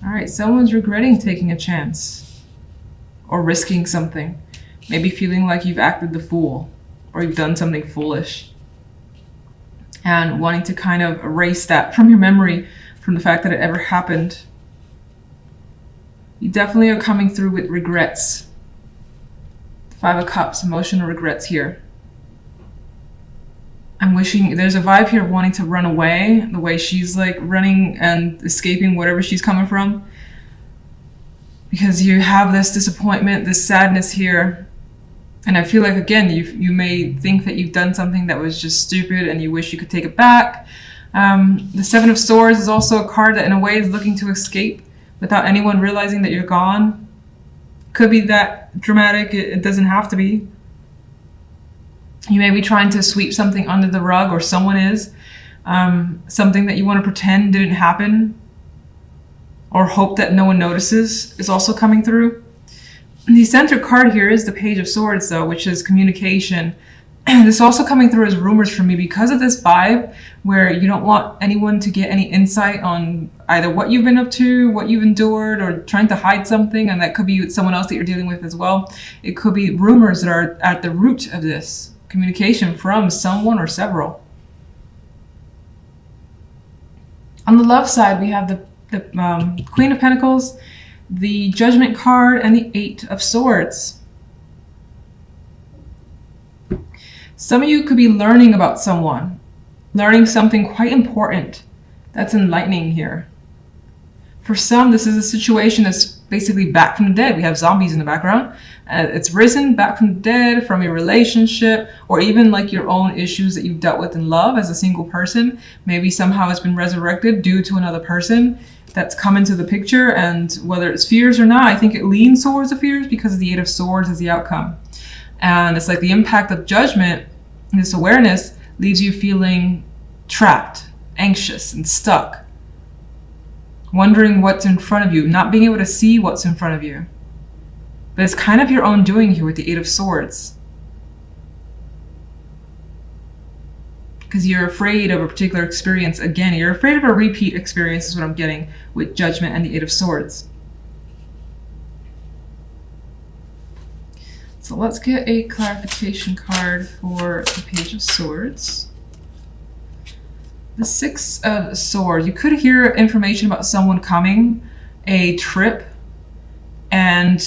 All right, someone's regretting taking a chance or risking something. Maybe feeling like you've acted the fool or you've done something foolish. And wanting to kind of erase that from your memory, from the fact that it ever happened. You definitely are coming through with regrets. 5 of Cups, emotional regrets here. I'm wishing, there's a vibe here of wanting to run away, the way she's like running and escaping whatever she's coming from. Because you have this disappointment, this sadness here. And I feel like, again, you may think that you've done something that was just stupid and you wish you could take it back. The 7 of Swords is also a card that in a way is looking to escape without anyone realizing that you're gone. Could be that dramatic, it doesn't have to be. You may be trying to sweep something under the rug, or someone is. Something that you want to pretend didn't happen, or hope that no one notices, is also coming through. The center card here is the Page of Swords, though, which is communication. This is also coming through as rumors for me because of this vibe where you don't want anyone to get any insight on either what you've been up to, what you've endured, or trying to hide something, and that could be someone else that you're dealing with as well. It could be rumors that are at the root of this. Communication from someone or several. On the love side, we have the Queen of Pentacles, the Judgment card, and the 8 of Swords. Some of you could be learning about someone, learning something quite important. That's enlightening here. For some, this is a situation that's basically back from the dead. We have zombies in the background. It's risen back from the dead, from your relationship, or even like your own issues that you've dealt with in love as a single person. Maybe somehow it's been resurrected due to another person that's come into the picture. And whether it's fears or not, I think it leans towards the fears because the 8 of Swords is the outcome. And it's like the impact of judgment, this awareness, leaves you feeling trapped, anxious, and stuck. Wondering what's in front of you, not being able to see what's in front of you. But it's kind of your own doing here with the 8 of Swords. Because you're afraid of a particular experience. Again, you're afraid of a repeat experience is what I'm getting with Judgment and the 8 of Swords. So let's get a clarification card for the Page of Swords. The 6 of Swords. You could hear information about someone coming, a trip, and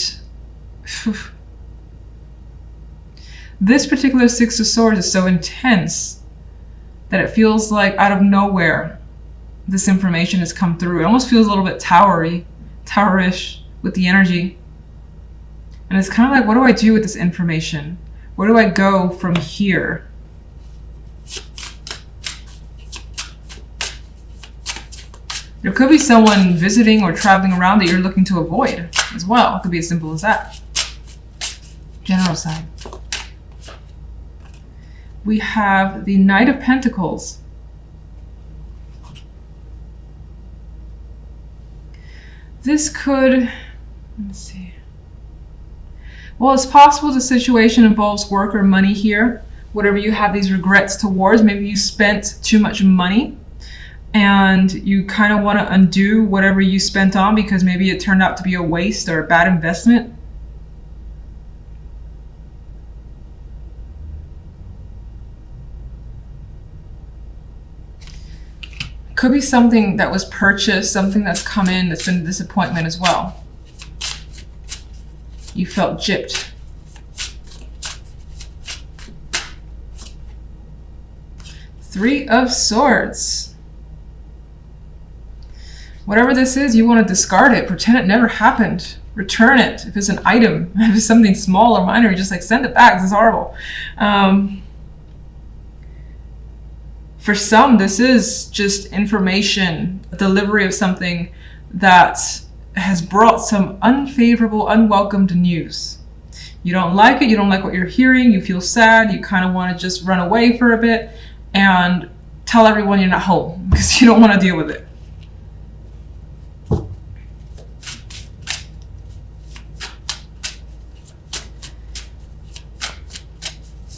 this particular 6 of Swords is so intense that it feels like out of nowhere this information has come through. It almost feels a little bit towerish with the energy. And it's kind of like, what do I do with this information? Where do I go from here? There could be someone visiting or traveling around that you're looking to avoid as well. It could be as simple as that. General side. We have the Knight of Pentacles. This could, let's see. Well, it's possible the situation involves work or money here. Whatever you have these regrets towards, maybe you spent too much money and you kind of want to undo whatever you spent on because maybe it turned out to be a waste or a bad investment. Could be something that was purchased, something that's come in that's been a disappointment as well. You felt gypped. Three of Swords. Whatever this is, you want to discard it. Pretend it never happened. Return it. If it's an item, if it's something small or minor, you just like send it back. This is horrible. For some, this is just information, a delivery of something that has brought some unfavorable, unwelcomed news. You don't like it, you don't like what you're hearing, you feel sad, you kind of want to just run away for a bit and tell everyone you're not home because you don't want to deal with it.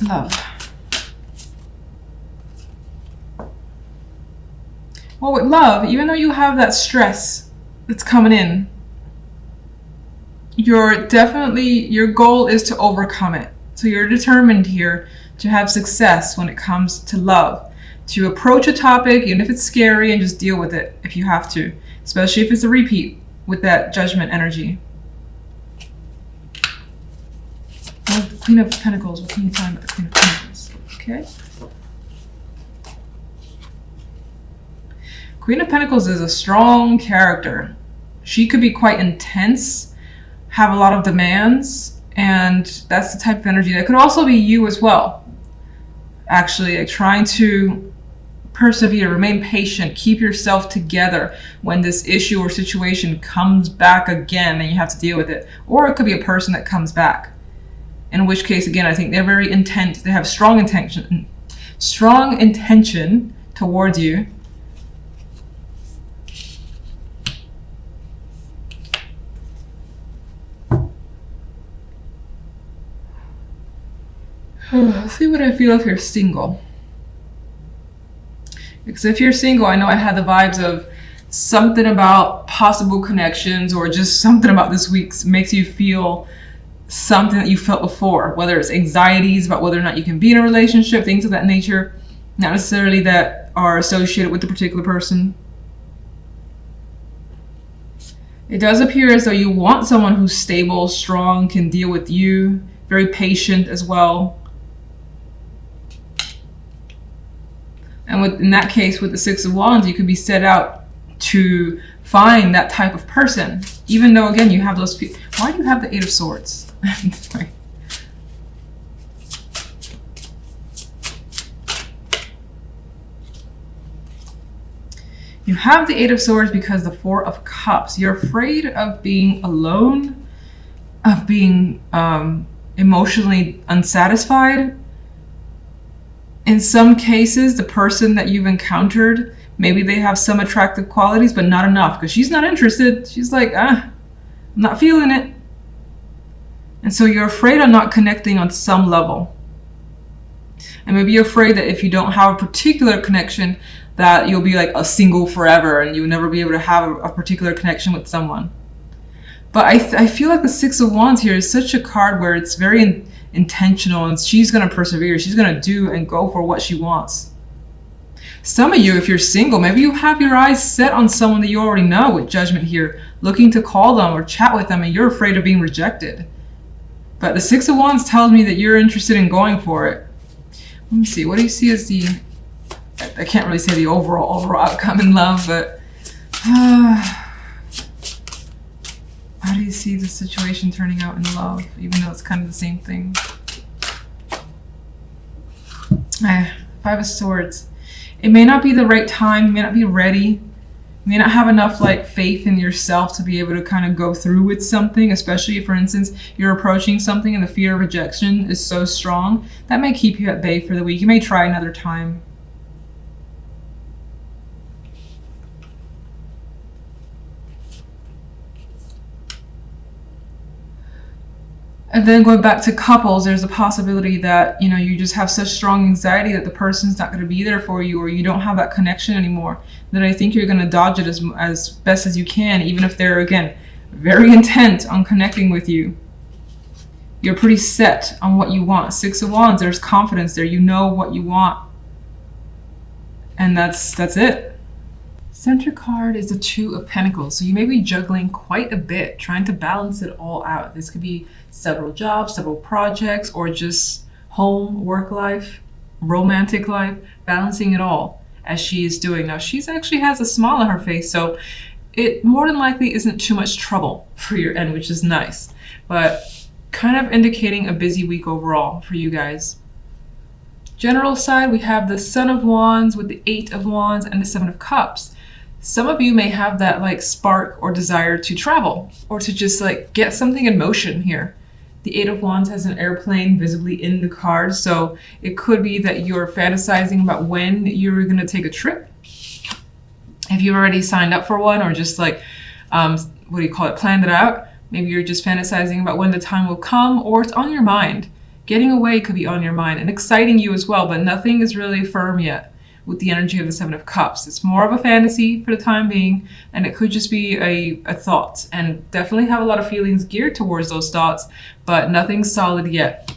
Love. Well, with love, even though you have that stress that's coming in. Your goal is to overcome it. So you're determined here to have success when it comes to love, to approach a topic, even if it's scary, and just deal with it if you have to, especially if it's a repeat with that judgment energy. The Queen of Pentacles. What can you find about the Queen of Pentacles? Okay. Queen of Pentacles is a strong character. She could be quite intense, have a lot of demands, and that's the type of energy that could also be you as well. Actually, like trying to persevere, remain patient, keep yourself together when this issue or situation comes back again and you have to deal with it. Or it could be a person that comes back. In which case, again, I think they're very intent. They have strong intention towards you. Let's see what I feel if you're single. Because if you're single, I know I had the vibes of something about possible connections, or just something about this week makes you feel something that you felt before, whether it's anxieties about whether or not you can be in a relationship, things of that nature, not necessarily that are associated with the particular person. It does appear as though you want someone who's stable, strong, can deal with you, very patient as well. And in that case, with the Six of Wands, you could be set out to find that type of person. Even though, again, you have those people. Why do you have the Eight of Swords? Sorry. You have the Eight of Swords because the Four of Cups. You're afraid of being alone, of being emotionally unsatisfied. In some cases, the person that you've encountered, maybe they have some attractive qualities, but not enough, because she's not interested. She's like, I'm not feeling it. And so you're afraid of not connecting on some level. And maybe you're afraid that if you don't have a particular connection, that you'll be like a single forever and you'll never be able to have a particular connection with someone. But I feel like the Six of Wands here is such a card where it's very intentional, and she's going to persevere. She's going to do and go for what she wants. Some of you, if you're single, maybe you have your eyes set on someone that you already know with Judgment here, looking to call them or chat with them, and you're afraid of being rejected. But the Six of Wands tells me that you're interested in going for it. Let me see. What do you see as the... I can't really say the overall outcome in love, but... how do you see the situation turning out in love, even though it's kind of the same thing? Five of Swords. It may not be the right time, you may not be ready, you may not have enough like faith in yourself to be able to kind of go through with something, especially if, for instance, you're approaching something and the fear of rejection is so strong. That may keep you at bay for the week. You may try another time. And then going back to couples, there's a possibility that, you know, you just have such strong anxiety that the person's not going to be there for you, or you don't have that connection anymore, that I think you're going to dodge it as best as you can, even if they're, again, very intent on connecting with you. You're pretty set on what you want. Six of Wands, there's confidence there. You know what you want. And that's it. Center card is the Two of Pentacles. So you may be juggling quite a bit, trying to balance it all out. This could be several jobs, several projects, or just home, work life, romantic life, balancing it all as she is doing. Now, she's actually has a smile on her face, so it more than likely isn't too much trouble for your end, which is nice, but kind of indicating a busy week overall for you guys. General side, we have the Son of Wands with the Eight of Wands and the Seven of Cups. Some of you may have that like spark or desire to travel or to just like get something in motion here. The Eight of Wands has an airplane visibly in the card, so it could be that you're fantasizing about when you're going to take a trip. If you've already signed up for one, or just like, what do you call it, planned it out. Maybe you're just fantasizing about when the time will come, or it's on your mind. Getting away could be on your mind and exciting you as well, but nothing is really firm yet. with the energy of the Seven of Cups. It's more of a fantasy for the time being, and it could just be a thought, and definitely have a lot of feelings geared towards those thoughts, but nothing solid yet.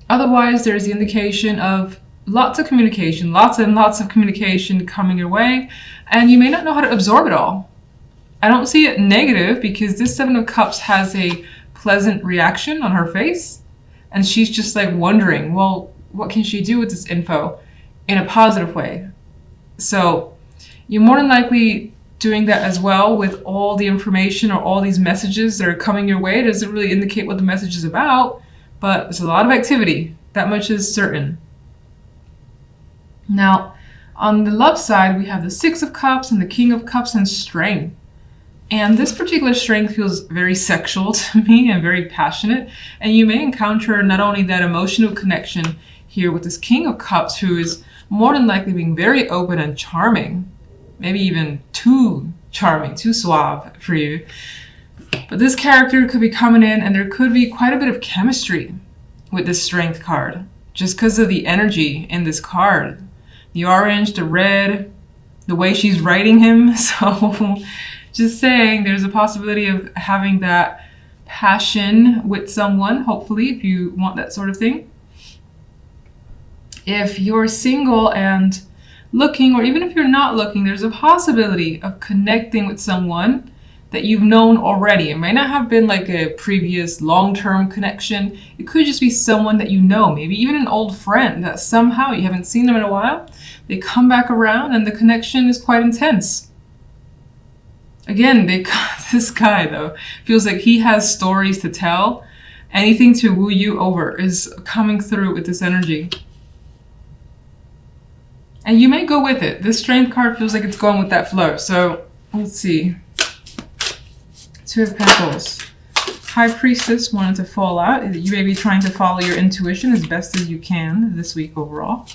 Otherwise, there's the indication of lots of communication, lots and lots of communication coming your way, and you may not know how to absorb it all. I don't see it negative because this Seven of Cups has a pleasant reaction on her face, and she's just like wondering, well, what can she do with this info in a positive way? So you're more than likely doing that as well with all the information or all these messages that are coming your way. It doesn't really indicate what the message is about, but there's a lot of activity. That much is certain. Now, on the love side, we have the Six of Cups and the King of Cups and strength. And this particular strength feels very sexual to me and very passionate. And you may encounter not only that emotional connection here with this King of Cups, who is more than likely being very open and charming, maybe even too charming, too suave for you. But this character could be coming in, and there could be quite a bit of chemistry with this strength card, just because of the energy in this card. The orange, the red, the way she's writing him. So just saying, there's a possibility of having that passion with someone, hopefully, if you want that sort of thing. If you're single and looking, or even if you're not looking, there's a possibility of connecting with someone that you've known already. It might not have been like a previous long-term connection. It could just be someone that you know, maybe even an old friend that somehow you haven't seen them in a while. They come back around and the connection is quite intense. Again, this guy though feels like he has stories to tell. Anything to woo you over is coming through with this energy. And you may go with it. This strength card feels like it's going with that flow. So let's see. Two of Pentacles. High Priestess wanted to fall out. You may be trying to follow your intuition as best as you can this week overall.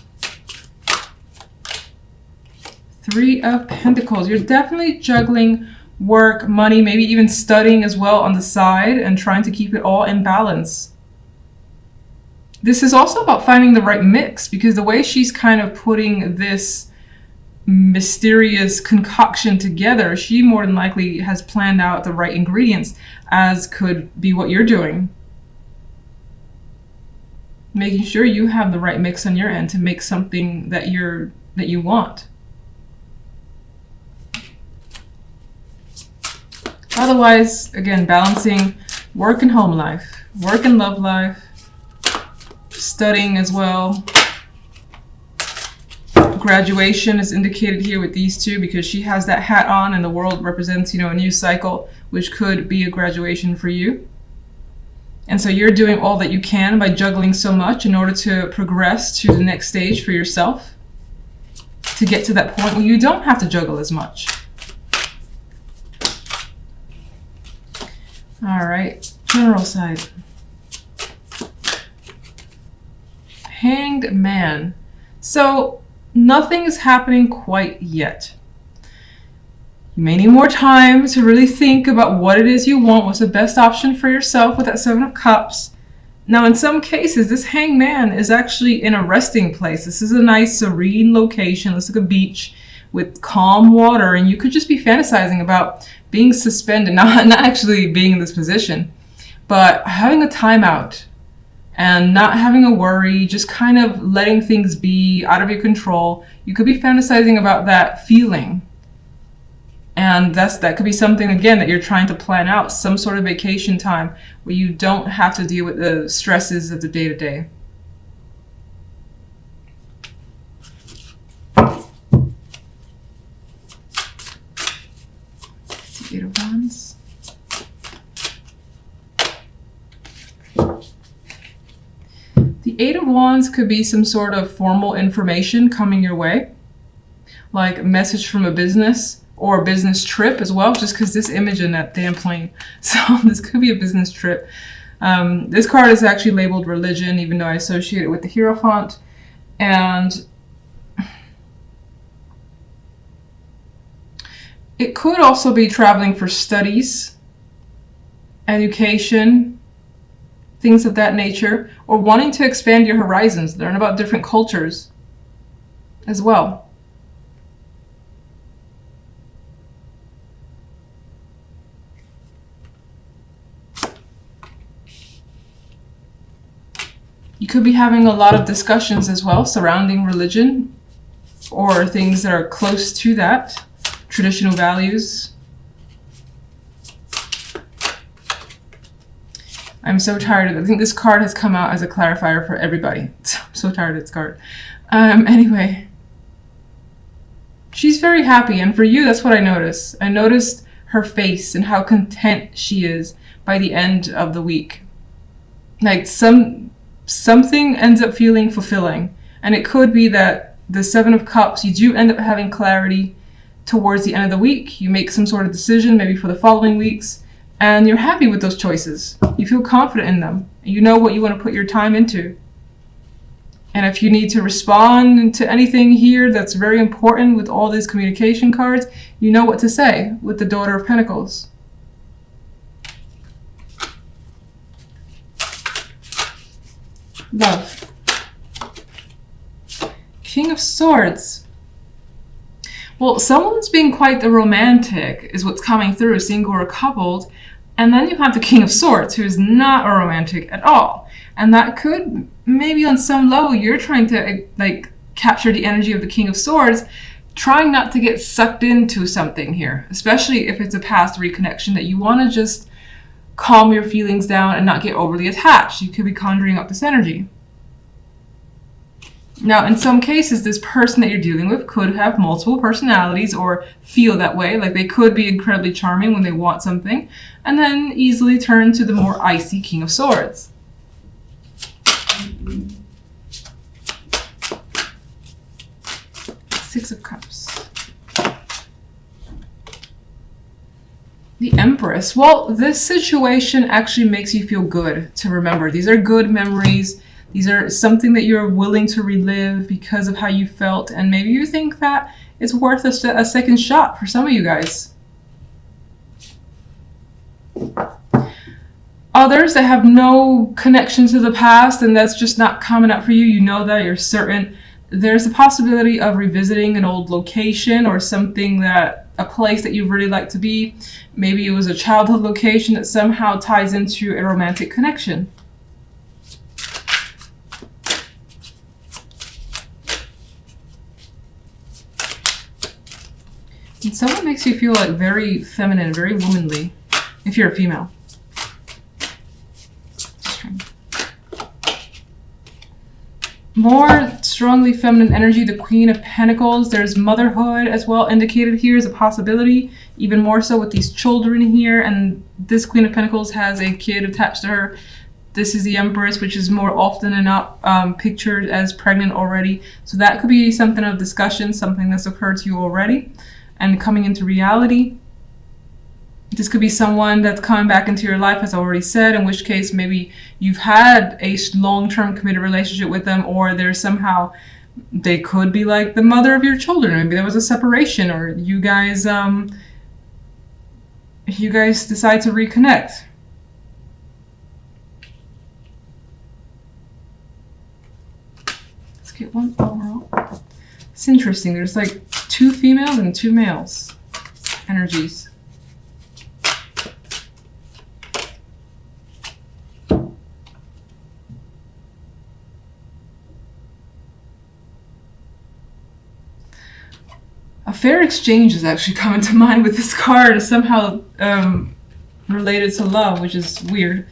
Three of Pentacles. You're definitely juggling work, money, maybe even studying as well on the side and trying to keep it all in balance. This is also about finding the right mix, because the way she's kind of putting this mysterious concoction together, she more than likely has planned out the right ingredients, as could be what you're doing. Making sure you have the right mix on your end to make something that you want. Otherwise, again, balancing work and home life, work and love life, studying as well. Graduation is indicated here with these two because she has that hat on and the world represents, a new cycle, which could be a graduation for you. And so you're doing all that you can by juggling so much in order to progress to the next stage for yourself, to get to that point where you don't have to juggle as much. All right, general side. Hanged Man. So nothing is happening quite yet. You may need more time to really think about what it is you want, what's the best option for yourself with that Seven of Cups. Now, in some cases, this Hanged Man is actually in a resting place. This is a nice, serene location. Looks like a beach with calm water, and you could just be fantasizing about being suspended, not actually being in this position, but having a timeout and not having a worry, just kind of letting things be out of your control. You could be fantasizing about that feeling. And that could be something, again, that you're trying to plan out, some sort of vacation time where you don't have to deal with the stresses of the day-to-day. Eight of Wands. The Eight of Wands could be some sort of formal information coming your way, like a message from a business or a business trip as well, just because this image in that damn plane. So this could be a business trip. This card is actually labeled religion, even though I associate it with the Hierophant. And it could also be traveling for studies, education, things of that nature, or wanting to expand your horizons, learn about different cultures. as well. You could be having a lot of discussions as well surrounding religion or things that are close to that, traditional values. I'm so tired of it. I think this card has come out as a clarifier for everybody. I'm so tired of this card. Anyway, she's very happy, and for you, that's what I noticed. I noticed her face and how content she is by the end of the week. Like something ends up feeling fulfilling, and it could be that the Seven of Cups, you do end up having clarity towards the end of the week. You make some sort of decision, maybe for the following weeks, and you're happy with those choices. You feel confident in them. You know what you want to put your time into. And if you need to respond to anything here that's very important with all these communication cards, you know what to say with the Daughter of Pentacles. Love. King of Swords. Well, someone's being quite the romantic is what's coming through, single or coupled. And then you have the King of Swords, who is not a romantic at all. And that could, maybe on some level, you're trying to like capture the energy of the King of Swords, trying not to get sucked into something here, especially if it's a past reconnection that you want to just calm your feelings down and not get overly attached. You could be conjuring up this energy. Now, in some cases, this person that you're dealing with could have multiple personalities or feel that way. Like they could be incredibly charming when they want something, and then easily turn to the more icy King of Swords. Six of Cups. The Empress. Well, this situation actually makes you feel good to remember. These are good memories. These are something that you're willing to relive because of how you felt, and maybe you think that it's worth a second shot for some of you guys. Others that have no connection to the past and that's just not coming up for you, you know that, you're certain. There's a possibility of revisiting an old location or something that, a place that you'd really like to be. Maybe it was a childhood location that somehow ties into a romantic connection. And someone makes you feel like very feminine, very womanly, if you're a female. More strongly feminine energy, the Queen of Pentacles. There's motherhood as well indicated here as a possibility, even more so with these children here. And this Queen of Pentacles has a kid attached to her. This is the Empress, which is more often than not pictured as pregnant already. So that could be something of discussion, something that's occurred to you already and coming into reality. This could be someone that's coming back into your life, as I already said, in which case maybe you've had a long-term committed relationship with them, or there's somehow, they could be like the mother of your children. Maybe there was a separation, or you guys decide to reconnect. Let's get one overall. It's interesting. There's like 2 females and 2 males energies. A fair exchange is actually coming to mind with this card. Is somehow related to love, which is weird.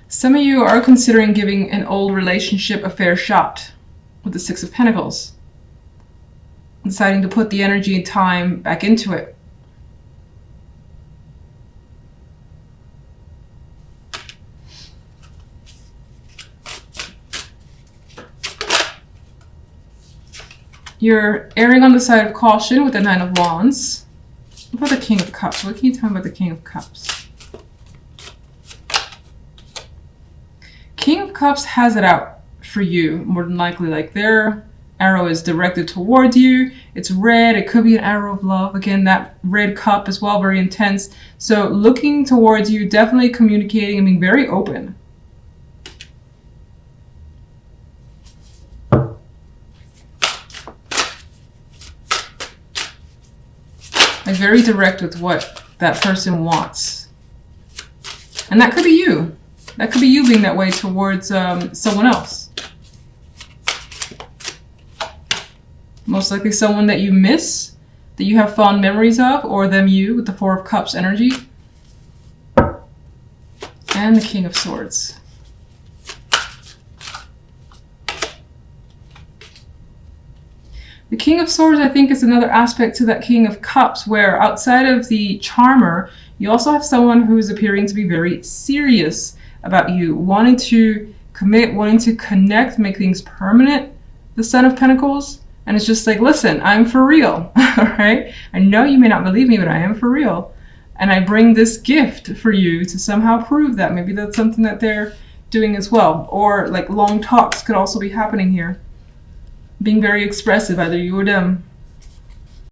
Some of you are considering giving an old relationship a fair shot with the Six of Pentacles, deciding to put the energy and time back into it. You're erring on the side of caution with the Nine of Wands. What about the King of Cups? What can you tell me about the King of Cups? King of Cups has it out for you, more than likely. Like they're arrow is directed towards you. It's red. It could be an arrow of love. Again, that red cup as well, very intense. So looking towards you, definitely communicating and being very open. Like very direct with what that person wants. And that could be you. That could be you being that way towards someone else. Most likely someone that you miss, that you have fond memories of, or them you with the Four of Cups energy. And the King of Swords. The King of Swords, I think, is another aspect to that King of Cups, where outside of the charmer, you also have someone who is appearing to be very serious about you, wanting to commit, wanting to connect, make things permanent, the Son of Pentacles. And it's just like, listen, I'm for real, all right? I know you may not believe me, but I am for real. And I bring this gift for you to somehow prove that. Maybe that's something that they're doing as well. Or like long talks could also be happening here. Being very expressive, either you or them.